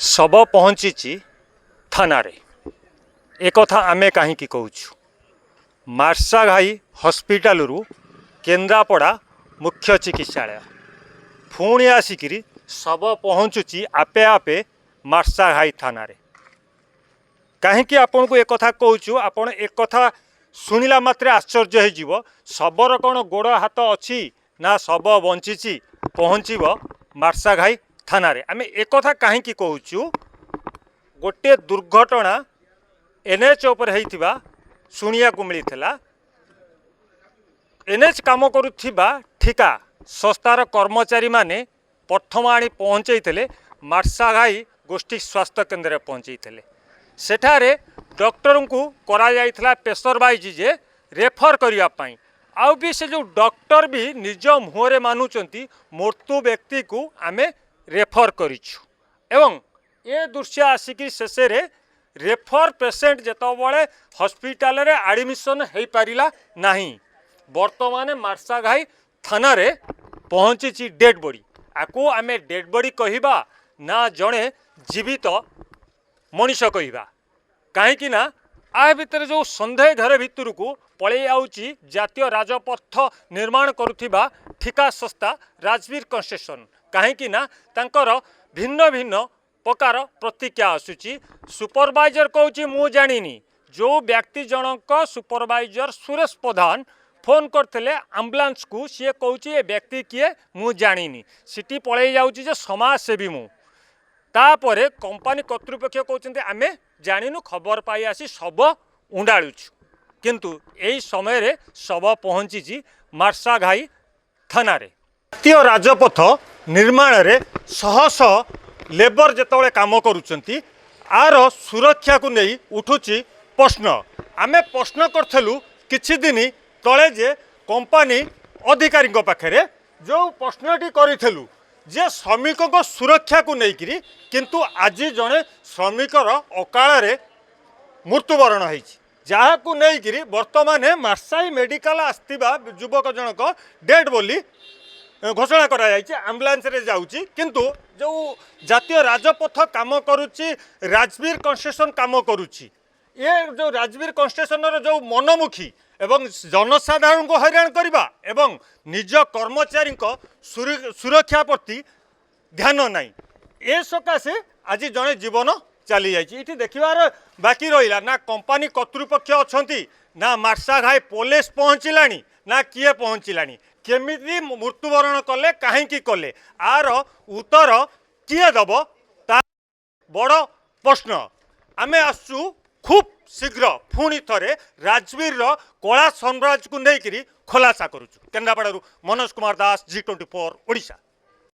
शब पहुँची थाना रे एक कथा आमे कहीं कहूँ मार्साघाई हॉस्पिटल रु केन्द्रापड़ा मुख्य चिकित्सालय पुणी आसिकी शब पहुँचुची आपे आपे मार्साघाई थाना रे कहीं आपन को एक कथा कहूँ आपन एक कथा शुणिला मात्रे आश्चर्य हो शबर कौन गोड़ हाथ अच्छी ना शब बंची पहुँचब मार्साघाई थाना रे आमे एक कथा कहीं कहूँ गोटे दुर्घटना एनएच उपर होइथिबा शुणिया को मिलता एनएच काम करुथिबा ठिका संस्थार कर्मचारी माने प्रथम आनी पहुँचते मार्साघाई गोष्ठी स्वास्थ्य केन्द्र पहुँचते सेठारे डॉक्टर को करा जाइथिला प्रेशर वाइज जे रेफर करने आउ भी से जो डॉक्टर भी निज मुहरे मानुचंती मृत्यु व्यक्ति को आमे रेफर करिछु एवं ए दृश्य आसिकी शेष रेफर पेसेंट जेतबले हॉस्पिटल रे एडमिशन हो पारिला नहीं वर्तमान मार्साघाई थाना रे पहुँची डेड बॉडी आको आमे डेड बॉडी कहिबा ना जड़े जीवित मनीष कहिबा कहीं ना आ भितर जो संदेह घर भितर को पलि आउची जातीय राजपथ निर्माण करुथिबा ठिका संस्था राजवीर कंस्ट्रक्शन कहीं ना तांकर भिन्न भिन्न प्रकार प्रतिक्रिया आसूची सुपरवाइजर कहूँ मु जानी जो व्यक्ति जनक सुपरवाइजर सुरेश प्रधान फोन करते आम्बुलांस को सी कहूँ ए व्यक्ति किए मु जानी सिटी पलि जाऊँगी समाजसेवी मु तापरे कंपनी कर्तृपक्ष कहते आमे जानिनु खबर पाई आसी शब उंडाळुछु किंतु यही समय रे शब पहुँची मार्साघाई थाना रे जातीय राजपथ निर्माण रे शह शह लेबर जेतबले काम करुचंती आर सुरक्षा को नहीं उठुची प्रश्न आमे प्रश्न करथलु किछि दिन तले जे कंपनी अधिकारी पाखरे जो प्रश्नटी करिथलु जे श्रमिकों सुरक्षा को लेकिन किंतु आज जड़े श्रमिकर अकाल मृत्युवरण होती जहाँ को लेकिन वर्तमान मार्साई मेडिकल आसवा युवक जनक डेड बोली घोषणा करा आम्बुलांस रे जाउची किंतु जो जातीय राजपथ काम करुच्ची राजवीर कंस्ट्रक्शन काम करुच्ची ये जो राजवीर कंस्ट्रक्शन जो मनमुखी एवं जनसाधारण को हैरान करवा एवं निज कर्मचारी सुरक्षा प्रति ध्यान नाई ए सकाशे आज जड़े जीवन चली जाइए देखिबार बाकी रहा ना कंपनी कर्तृपक्ष अच्छा ना मार्साघाई पुलिस पहुँचलानी ना किए पहुँचलानी केमिति मृत्युवरण कले कहीं कले आर उत्तर किए दब ता बड़ प्रश्न आमे आसु खूब शीघ्र पुणी थे राजवीर कला साम्राज्य को लेकर खुलासा करुचु केन्द्रापड़ा मनोज कुमार दास G24 ओडिशा।